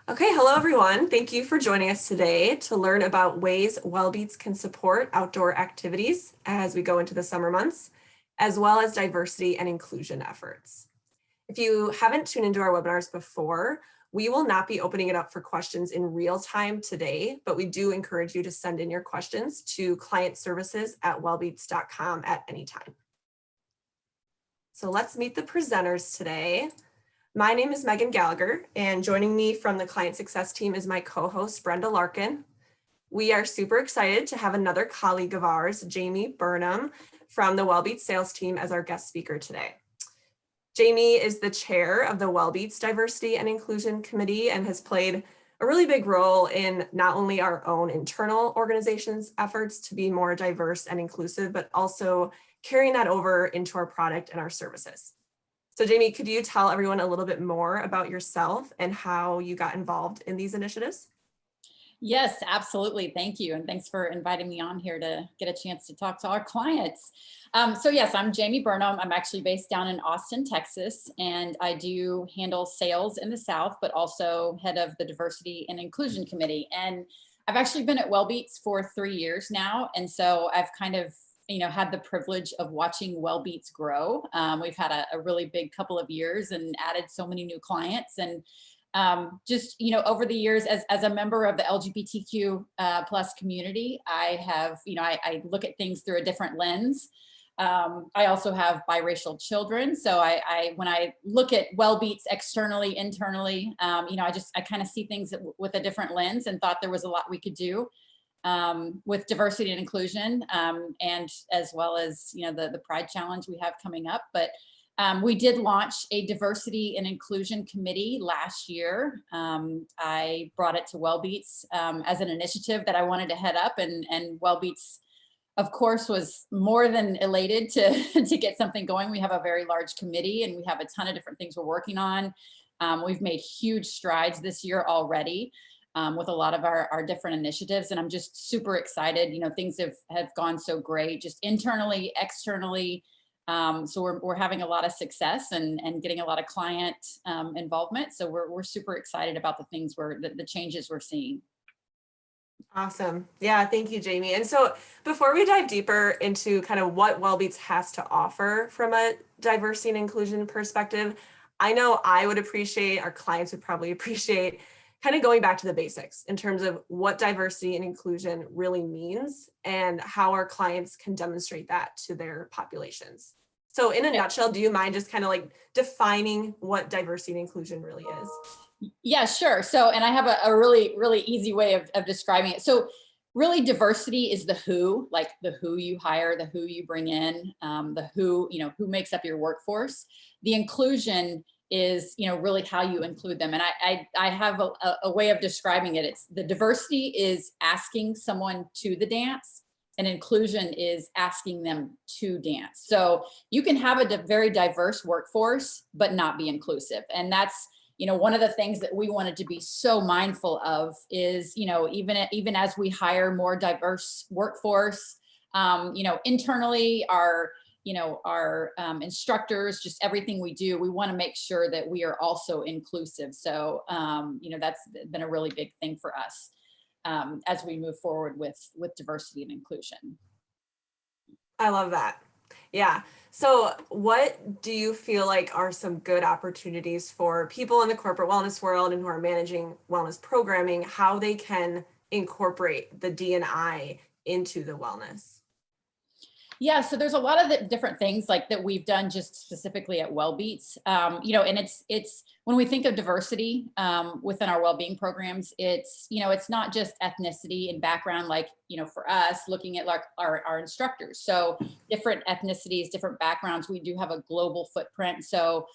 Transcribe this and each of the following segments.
Okay, hello everyone. Thank you for joining us today to learn about ways Wellbeats can support outdoor activities as we go into the summer months, as well as diversity and inclusion efforts. If you haven't tuned into our webinars before, we will not be opening it up for questions in real time today, but we do encourage you to send in your questions to clientservices@wellbeats.com at any time. So let's meet the presenters today. My name is Megan Gallagher, and joining me from the client success team is my co-host, Brenda Larkin. We are super excited to have another colleague of ours, Jamie Burnham, from the Wellbeats sales team as our guest speaker today. Jamie is the chair of the Wellbeats Diversity and Inclusion Committee and has played a really big role in not only our own internal organization's efforts to be more diverse and inclusive, but also carrying that over into our product and our services. So Jamie, could you tell everyone a little bit more about yourself and how you got involved in these initiatives? Yes, absolutely. Thank you. And thanks for inviting me on here to get a chance to talk to our clients. So yes, I'm Jamie Burnham. I'm actually based down in Austin, Texas, and I do handle sales in the South, but also head of the Diversity and Inclusion Committee. And I've actually been at Wellbeats for 3 years now. And so I've kind of had the privilege of watching Wellbeats grow. We've had a really big couple of years and added so many new clients. And just, over the years as a member of the LGBTQ plus community, I have, I look at things through a different lens. I also have biracial children. So when I look at Wellbeats externally, internally, I kind of see things with a different lens and thought there was a lot we could do with diversity and inclusion, and as well as the Pride Challenge we have coming up. But we did launch a diversity and inclusion committee last year. I brought it to Wellbeats as an initiative that I wanted to head up, and Wellbeats, of course, was more than elated to get something going. We have a very large committee, and we have a ton of different things we're working on. We've made huge strides this year already. With a lot of our different initiatives. And I'm just super excited. Things have gone so great, just internally, externally. So we're having a lot of success and getting a lot of client involvement. So we're super excited about the things the changes we're seeing. Awesome. Yeah, thank you, Jamie. And so before we dive deeper into kind of what Wellbeats has to offer from a diversity and inclusion perspective, I know I would appreciate, our clients would probably appreciate kind of going back to the basics in terms of what diversity and inclusion really means and how our clients can demonstrate that to their populations. So in a nutshell, do you mind just kind of like defining what diversity and inclusion really is? Yeah, sure. So, and I have a really, really easy way of describing it. So really diversity is the who, like the who you hire, the who you bring in, the who makes up your workforce. The inclusion is really how you include them. And I have a way of describing it. It's the diversity is asking someone to the dance, and inclusion is asking them to dance. So you can have a very diverse workforce but not be inclusive. And that's one of the things that we wanted to be so mindful of is even as we hire more diverse workforce, internally our instructors, just everything we do, we want to make sure that we are also inclusive. So, that's been a really big thing for us as we move forward with diversity and inclusion. I love that. Yeah. So what do you feel like are some good opportunities for people in the corporate wellness world and who are managing wellness programming, how they can incorporate the D&I into the wellness? Yeah, so there's a lot of the different things like that we've done just specifically at Wellbeats, and it's when we think of diversity within our well-being programs, it's not just ethnicity and background, like for us looking at like our instructors. So different ethnicities, different backgrounds. We do have a global footprint. So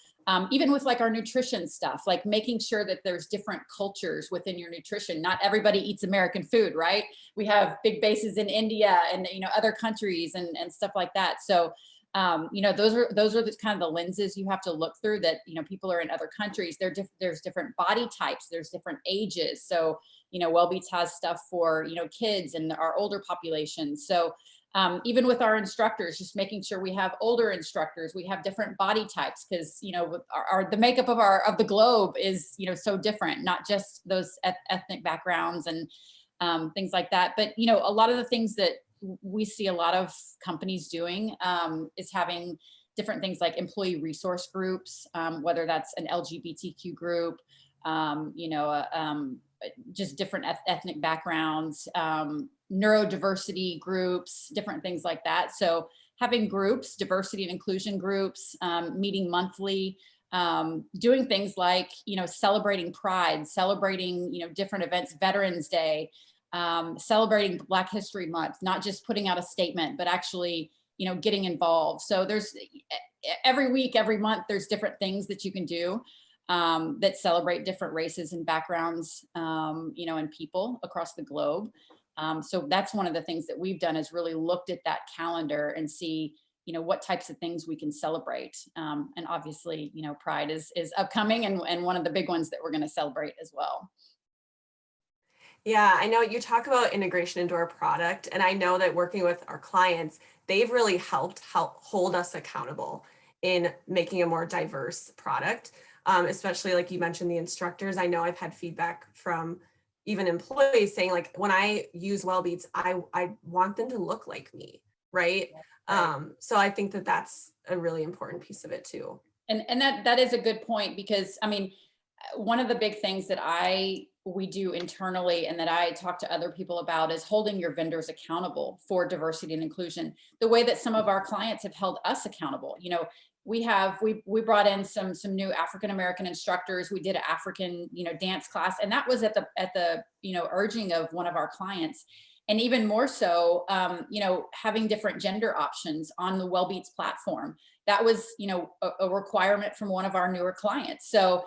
even with like our nutrition stuff, like making sure that there's different cultures within your nutrition. Not everybody eats American food, right? We have big bases in India and other countries and stuff like that. So those are the kind of the lenses you have to look through, that people are in other countries. There's different body types, there's different ages. So Wellbeats has stuff for kids and our older population. So Even with our instructors, just making sure we have older instructors, we have different body types, because with the makeup of the globe is so different, not just those ethnic backgrounds and things like that. But a lot of the things that we see a lot of companies doing is having different things like employee resource groups, whether that's an LGBTQ group, just different ethnic backgrounds, neurodiversity groups, different things like that. So having groups, diversity and inclusion groups, meeting monthly, doing things like, celebrating Pride, celebrating, different events, Veterans Day, celebrating Black History Month, not just putting out a statement, but actually, getting involved. So there's every week, every month, there's different things that you can do that celebrate different races and backgrounds, and people across the globe. So that's one of the things that we've done, is really looked at that calendar and see, what types of things we can celebrate. And obviously, Pride is upcoming, and one of the big ones that we're going to celebrate as well. Yeah, I know you talk about integration into our product, and I know that working with our clients, they've really helped hold us accountable in making a more diverse product. Especially like you mentioned, the instructors. I know I've had feedback from even employees saying, like, when I use Wellbeats, I want them to look like me, right? So I think that that's a really important piece of it too. And that is a good point, because I mean, one of the big things that we do internally, and that I talk to other people about, is holding your vendors accountable for diversity and inclusion, the way that some of our clients have held us accountable. We brought in some new African American instructors. We did an African dance class, and that was at the urging of one of our clients. And even more so, having different gender options on the Wellbeats platform, that was a requirement from one of our newer clients. So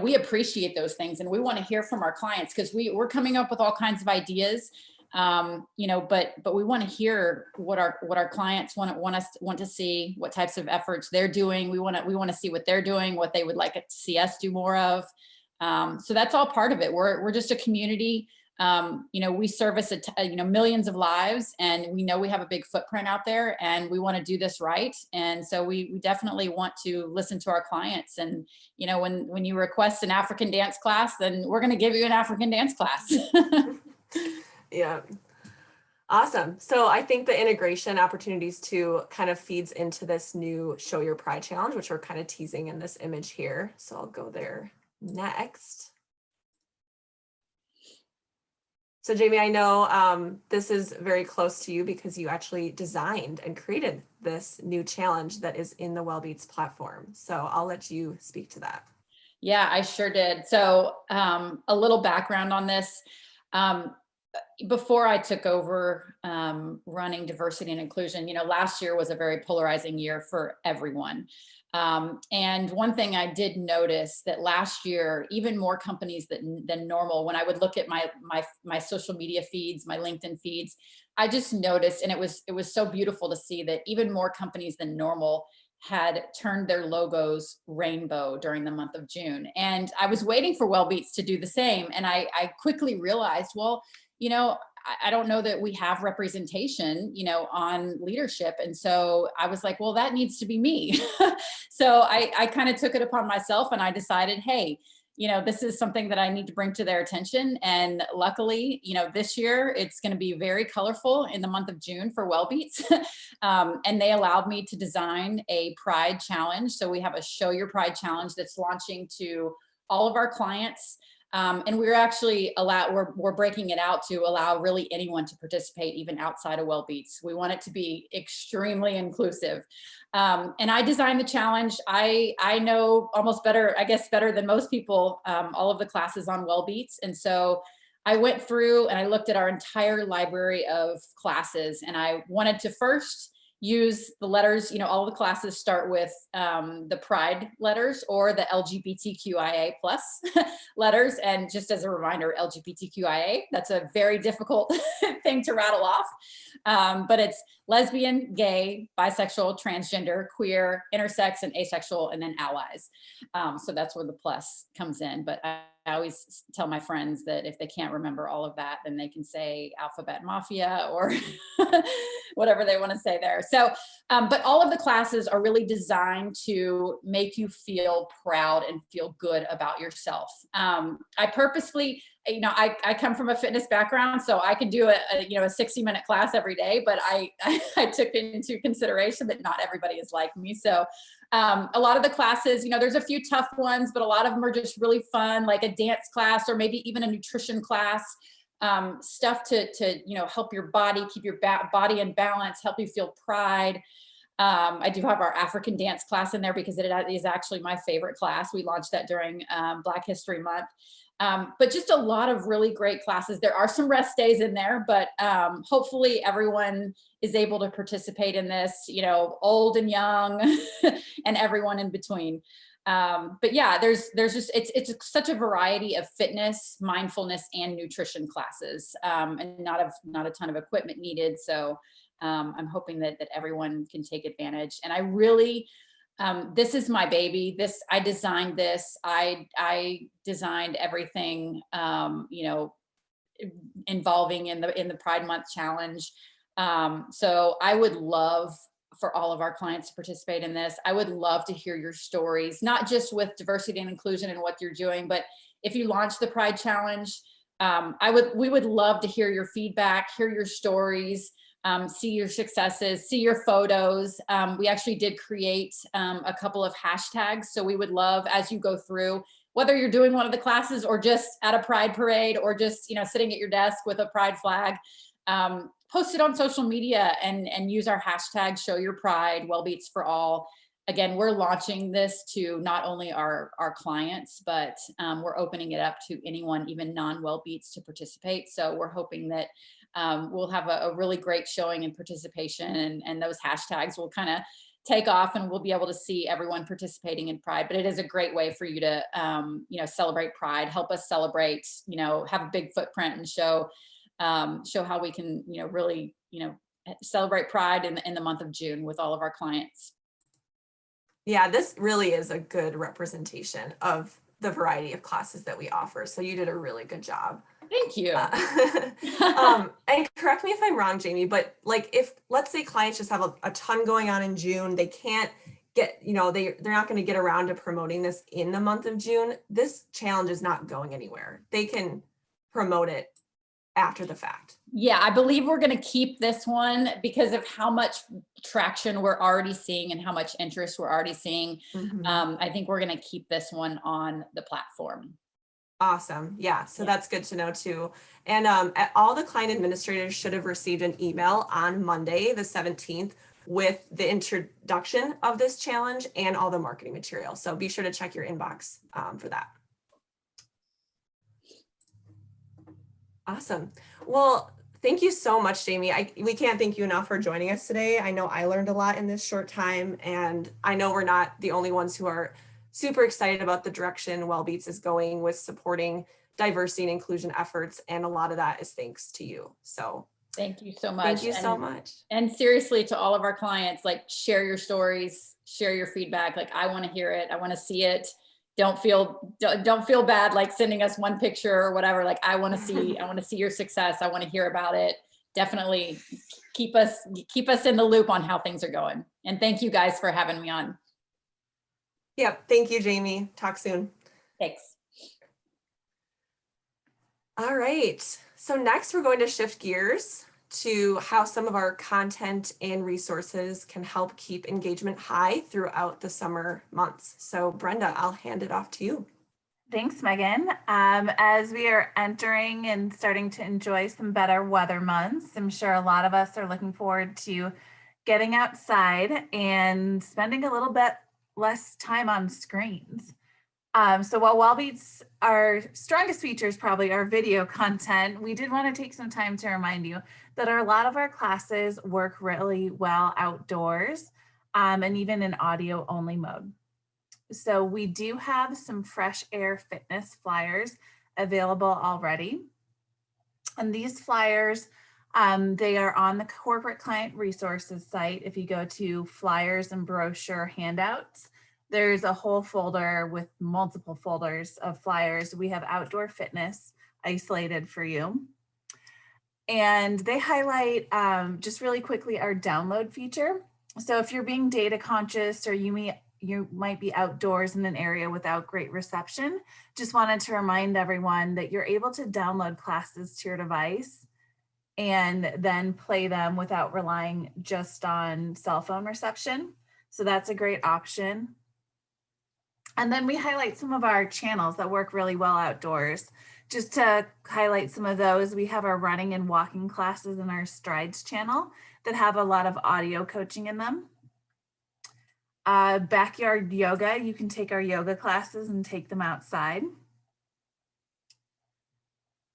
we appreciate those things, and we want to hear from our clients, because we're coming up with all kinds of ideas, but we want to hear what our clients want to see, what types of efforts they're doing. We want to see what they're doing, what they would like to see us do more of. So that's all part of it. We're just a community. We service millions of lives, and we know we have a big footprint out there, and we want to do this right. And so we definitely want to listen to our clients. And when you request an African dance class, then we're going to give you an African dance class. Yeah. Awesome. So I think the integration opportunities too kind of feeds into this new Show Your Pride challenge, which we're kind of teasing in this image here. So I'll go there next. So Jamie, I know this is very close to you, because you actually designed and created this new challenge that is in the Wellbeats platform. So I'll let you speak to that. Yeah, I sure did. So a little background on this. Before I took over running diversity and inclusion, last year was a very polarizing year for everyone. And one thing I did notice, that last year, even more companies than normal, when I would look at my social media feeds, my LinkedIn feeds, I just noticed, and it was so beautiful to see, that even more companies than normal had turned their logos rainbow during the month of June. And I was waiting for Wellbeats to do the same. And I quickly realized, well, I don't know that we have representation, on leadership. And so I was like, well, that needs to be me. So I kind of took it upon myself, and I decided, hey, this is something that I need to bring to their attention. And luckily, this year it's going to be very colorful in the month of June for Wellbeats. And they allowed me to design a Pride challenge. So we have a Show Your Pride challenge that's launching to all of our clients. And we're actually we're breaking it out to allow really anyone to participate, even outside of Wellbeats. We want it to be extremely inclusive. And I designed the challenge. I know almost better than most people, all of the classes on Wellbeats. And so I went through and I looked at our entire library of classes, and I wanted to first use the letters, all the classes start with the Pride letters or the LGBTQIA plus letters. And just as a reminder, LGBTQIA, that's a very difficult thing to rattle off. But it's lesbian, gay, bisexual, transgender, queer, intersex, and asexual, and then allies. So that's where the plus comes in. But always tell my friends that if they can't remember all of that, then they can say Alphabet Mafia or whatever they want to say there. So, but all of the classes are really designed to make you feel proud and feel good about yourself. I purposely, I come from a fitness background, so I could do a 60-minute class every day, but I took into consideration that not everybody is like me. So a lot of the classes, there's a few tough ones, but a lot of them are just really fun, like a dance class or maybe even a nutrition class, stuff to help your body, keep your body in balance, help you feel pride. I do have our African dance class in there because it is actually my favorite class. We launched that during Black History Month. But just a lot of really great classes. There are some rest days in there, but hopefully everyone is able to participate in this, old and young and everyone in between. But yeah, there's just, it's such a variety of fitness, mindfulness, and nutrition classes, and not a ton of equipment needed. So I'm hoping that everyone can take advantage. And I really, this is my baby. I designed this. I designed everything, involving in the Pride Month Challenge. So I would love for all of our clients to participate in this. I would love to hear your stories, not just with diversity and inclusion and what you're doing, but if you launch the Pride Challenge, we would love to hear your feedback, hear your stories. See your successes, see your photos. We actually did create a couple of hashtags. So we would love, as you go through, whether you're doing one of the classes or just at a Pride parade or just sitting at your desk with a Pride flag, post it on social media and use our hashtag Show Your Pride, Wellbeats for All. Again, we're launching this to not only our clients, but we're opening it up to anyone, even non-Wellbeats, to participate. So we're hoping that we'll have a really great showing and participation, and those hashtags will kind of take off, and we'll be able to see everyone participating in Pride. But it is a great way for you to, celebrate Pride, help us celebrate, have a big footprint and show how we can, really, celebrate Pride in the month of June with all of our clients. Yeah, this really is a good representation of the variety of classes that we offer. So you did a really good job. Thank you. And correct me if I'm wrong, Jamie, but like if, let's say clients just have a ton going on in June, they can't get, they're not going to get around to promoting this in the month of June, this challenge is not going anywhere. They can promote it after the fact. Yeah, I believe we're going to keep this one because of how much traction we're already seeing and how much interest we're already seeing. Mm-hmm. I think we're going to keep this one on the platform. Awesome. Yeah. So that's good to know too. And all the client administrators should have received an email on Monday, the 17th, with the introduction of this challenge and all the marketing material. So be sure to check your inbox for that. Awesome. Well, thank you so much, Jamie. We can't thank you enough for joining us today. I know I learned a lot in this short time, and I know we're not the only ones who are super excited about the direction Wellbeats is going with supporting diversity and inclusion efforts. And a lot of that is thanks to you. So thank you so much. Thank you so much. And seriously, to all of our clients, like, share your stories, share your feedback. Like, I want to hear it. I want to see it. Don't feel bad like sending us one picture or whatever. Like, I want to see your success. I want to hear about it. Definitely keep us in the loop on how things are going. And thank you guys for having me on. Yep. Thank you, Jamie. Talk soon. Thanks. All right. So next we're going to shift gears to how some of our content and resources can help keep engagement high throughout the summer months. So Brenda, I'll hand it off to you. Thanks, Megan. As we are entering and starting to enjoy some better weather months, I'm sure a lot of us are looking forward to getting outside and spending a little bit less time on screens. So while Wellbeats, our strongest features probably are video content, we did want to take some time to remind you that a lot of our classes work really well outdoors and even in audio only mode. So we do have some fresh air fitness flyers available already. And these flyers, they are on the corporate client resources site. If you go to flyers and brochure handouts, there's a whole folder with multiple folders of flyers. We have outdoor fitness isolated for you. And they highlight just really quickly our download feature. So if you're being data conscious or you might be outdoors in an area without great reception, just wanted to remind everyone that you're able to download classes to your device and then play them without relying just on cell phone reception. So that's a great option. And then we highlight some of our channels that work really well outdoors. Just to highlight some of those, we have our running and walking classes in our Strides channel that have a lot of audio coaching in them. Backyard yoga, you can take our yoga classes and take them outside.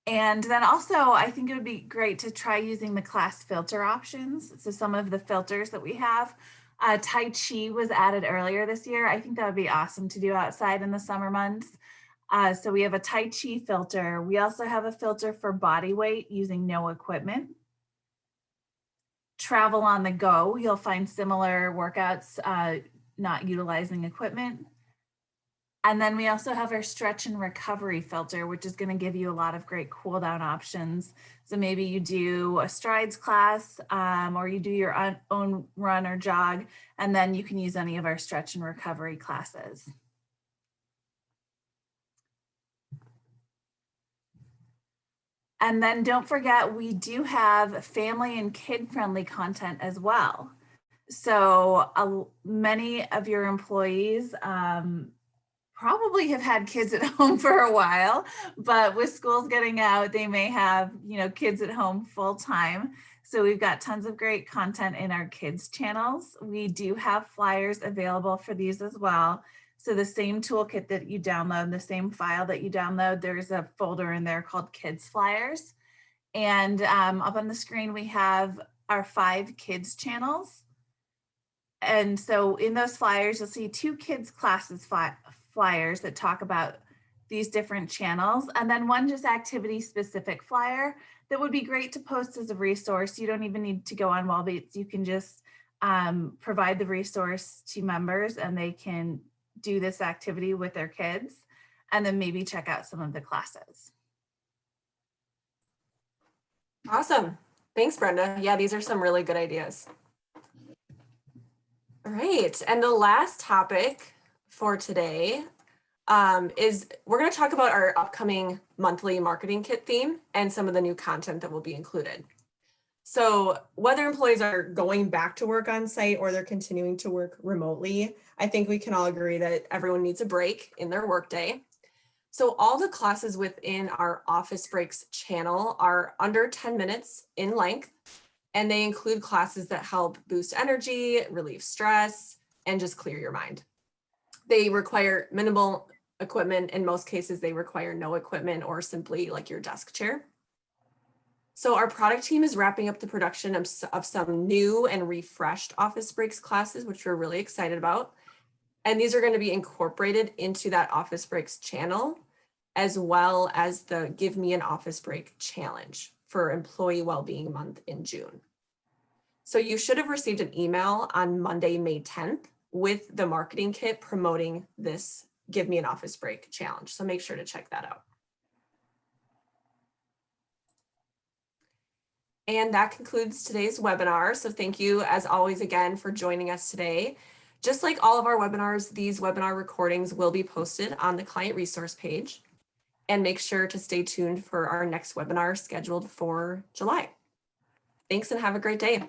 And then also, I think it would be great to try using the class filter options. So some of the filters that we have, Tai Chi was added earlier this year. I think that would be awesome to do outside in the summer months. So we have a Tai Chi filter. We also have a filter for body weight using no equipment. Travel on the go, you'll find similar workouts not utilizing equipment. And then we also have our stretch and recovery filter, which is going to give you a lot of great cool down options. So maybe you do a Strides class or you do your own run or jog, and then you can use any of our stretch and recovery classes. And then don't forget, we do have family and kid-friendly content as well. So many of your employees probably have had kids at home for a while, but with schools getting out, they may have, kids at home full time. So we've got tons of great content in our kids channels. We do have flyers available for these as well. So the same toolkit that you download, the same file that you download, there's a folder in there called Kids Flyers. And up on the screen, we have our 5 kids channels. And so in those flyers, you'll see 2 kids classes flyers that talk about these different channels, and then one just activity specific flyer that would be great to post as a resource. You don't even need to go on Wellbeats. You can just provide the resource to members and they can do this activity with their kids and then maybe check out some of the classes. Awesome. Thanks, Brenda. Yeah, these are some really good ideas. All right. And the last topic for today is we're going to talk about our upcoming monthly marketing kit theme and some of the new content that will be included. So whether employees are going back to work on site or they're continuing to work remotely, I think we can all agree that everyone needs a break in their workday. So all the classes within our Office Breaks channel are under 10 minutes in length, and they include classes that help boost energy, relieve stress, and just clear your mind. They require minimal equipment. In most cases, they require no equipment or simply like your desk chair. So our product team is wrapping up the production of some new and refreshed Office Breaks classes, which we're really excited about. And these are going to be incorporated into that Office Breaks channel, as well as the Give Me an Office Break challenge for Employee Wellbeing Month in June. So you should have received an email on Monday, May 10th with the marketing kit promoting this Give Me an Office Break challenge. So make sure to check that out. And that concludes today's webinar. So thank you as always again for joining us today. Just like all of our webinars, these webinar recordings will be posted on the client resource page. And make sure to stay tuned for our next webinar scheduled for July. Thanks and have a great day.